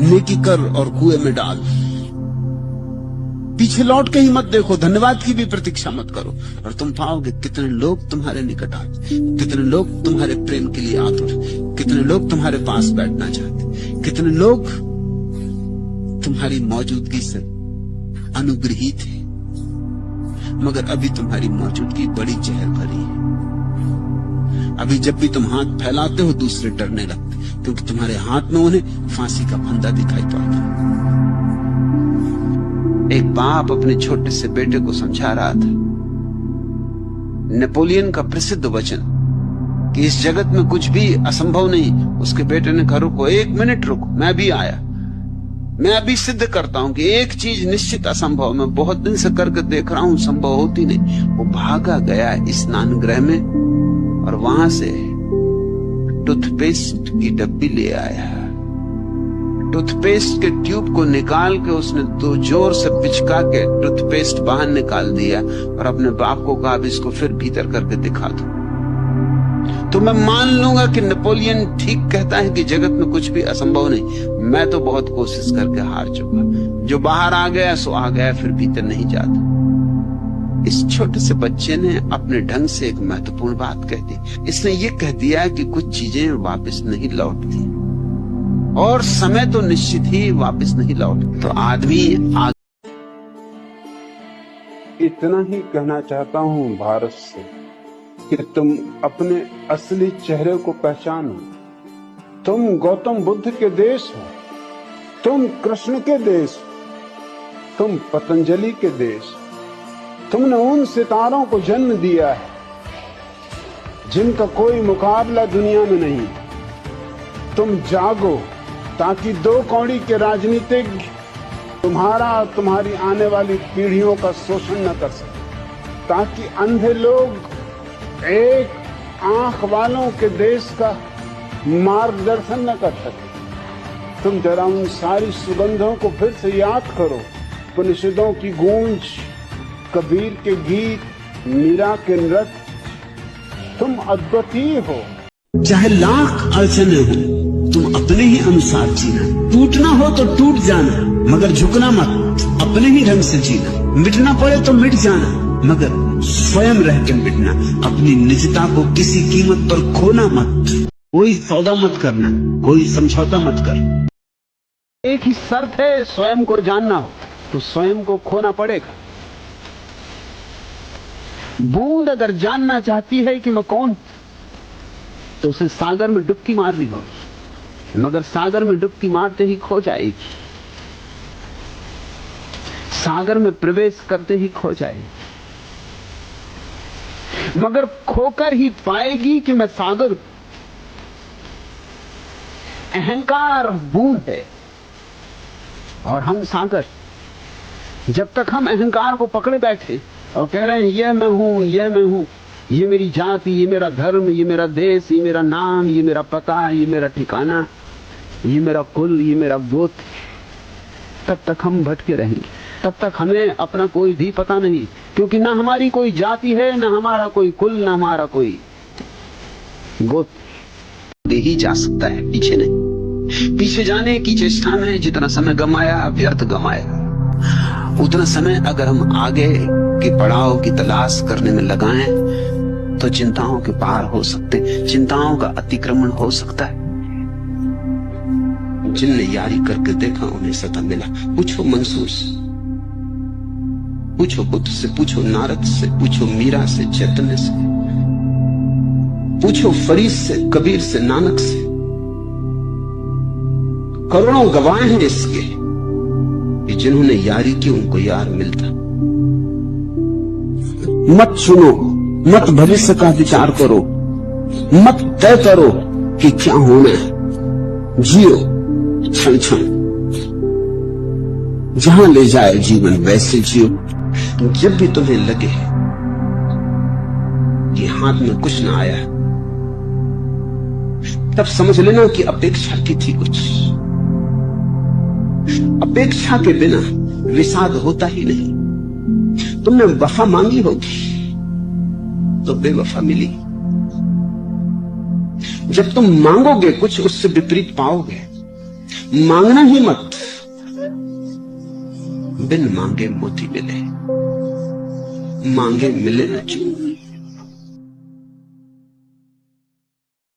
नेकी कर और कुएं में डाल। पीछे लौट के ही मत देखो, धन्यवाद की भी प्रतीक्षा मत करो, और तुम पाओगे कितने लोग तुम्हारे निकट आते, कितने लोग तुम्हारे प्रेम के लिए आतुर, कितने लोग तुम्हारे पास बैठना चाहते, कितने लोग तुम्हारी मौजूदगी से अनुग्रहित है। मगर अभी तुम्हारी मौजूदगी बड़ी जहर भरी है। अभी जब भी तुम हाथ फैलाते हो दूसरे डरने लगते, क्योंकि तुम्हारे हाथ में उन्हें फांसी का फंदा दिखाई पड़ता है। एक बाप अपने छोटे से बेटे को समझा रहा था नेपोलियन का प्रसिद्ध वचन कि इस जगत में कुछ भी असंभव नहीं। उसके बेटे ने कहा, रुको, 1 मिनट रुको, मैं भी आया। मैं अभी सिद्ध करता हूं कि एक चीज निश्चित असंभव, मैं बहुत दिन से करके देख रहा हूं, संभव होती नहीं। वो भागा गया स्नान गृह में और वहां से टूथपेस्ट की डब्बी ले आया। टूथपेस्ट के ट्यूब को निकाल के उसने तो जोर से पिचका के टूथपेस्ट बाहर निकाल दिया और अपने बाप को कहा, अब इसको फिर भीतर करके दिखा दो। तो मैं मान लूंगा कि नेपोलियन ठीक कहता है कि जगत में कुछ भी असंभव नहीं। मैं तो बहुत कोशिश करके हार चुका। जो बाहर आ गया सो आ गया, फिर भीतर नहीं जाता। इस छोटे से बच्चे ने अपने ढंग से एक महत्वपूर्ण बात कह दी। इसने ये कह दिया कि कुछ चीजें वापस नहीं लौटती और समय तो निश्चित ही वापस नहीं लौटती। तो आदमी इतना ही कहना चाहता हूं भारत से कि तुम अपने असली चेहरे को पहचानो। तुम गौतम बुद्ध के देश हो, तुम कृष्ण के देश हो, तुम पतंजलि के देश। तुमने उन सितारों को जन्म दिया है जिनका कोई मुकाबला दुनिया में नहीं। तुम जागो ताकि 2 कौड़ी के राजनीतिज्ञ तुम्हारा और तुम्हारी आने वाली पीढ़ियों का शोषण न कर सके, ताकि अंधे लोग एक आंख वालों के देश का मार्गदर्शन न कर सके। तुम जरा उन सारी सुगंधों को फिर से याद करो, उपनिषदों की गूंज, कबीर के गीत, मीरा के नृत्य। तुम अद्वितीय हो। चाहे लाख अड़चने हो, तुम अपने ही अनुसार जीना। टूटना हो तो टूट जाना, मगर झुकना मत। अपने ही ढंग से जीना। मिटना पड़े तो मिट जाना, मगर स्वयं रह के मिटना। अपनी निजता को किसी कीमत पर खोना मत। कोई सौदा मत करना, कोई समझौता मत कर। एक ही शर्त है, स्वयं को जानना हो तो स्वयं को खोना पड़ेगा। बूंद अगर जानना चाहती है कि मैं कौन, तो उसे सागर में डुबकी मारनी होगी, मगर सागर में डुबकी मारते ही खो जाएगी। सागर में प्रवेश करते ही खो जाएगी, मगर खोकर ही पाएगी कि मैं सागर। अहंकार बूंद है और हम सागर। जब तक हम अहंकार को पकड़े बैठे और कह रहे हैं ये मैं हूं, ये मैं हूं, ये मेरी जाति, ये मेरा धर्म, ये मेरा देश, ये मेरा नाम, ये मेरा पता, ये मेरा ठिकाना, ये मेरा कुल, ये मेरा गोत्र, तब तक हम भटके रहेंगे। तब तक हमें अपना कोई भी पता नहीं, क्योंकि ना हमारी कोई जाति है, ना हमारा कोई कुल, ना हमारा कोई गोत्र। दे ही जा सकता है, पीछे नहीं। पीछे जाने की चेष्टा में जितना समय गमाया, व्यर्थ गमाया। उतना समय अगर हम आगे के पड़ाव की तलाश करने में लगाएं तो चिंताओं के पार हो सकते, चिंताओं का अतिक्रमण हो सकता है। जिनने यारी करके देखा उन्हें सता मिला। पूछो मंसूर से, पूछो बुद्ध से, पूछो नारद से, पूछो मीरा से, चैतन्य से, पूछो फरीद से, कबीर से, नानक से। करोड़ों गवाह हैं इसके कि जिन्होंने यारी की उनको यार मिलता। मत सुनो, मत भविष्य का विचार करो, मत तय करो कि क्या होना है। जियो क्षण क्षण, जहां ले जाए जीवन वैसे जियो। जब भी तुम्हें लगे कि हाथ में कुछ ना आया, तब समझ लेना कि अपेक्षा की थी कुछ। अपेक्षा के बिना विषाद होता ही नहीं। तुमने वफा मांगी होगी तो बेवफा मिली। जब तुम मांगोगे कुछ, उससे विपरीत पाओगे। मांगना ही मत, बिन मांगे मोती मिले, मांगे मिले न चूर।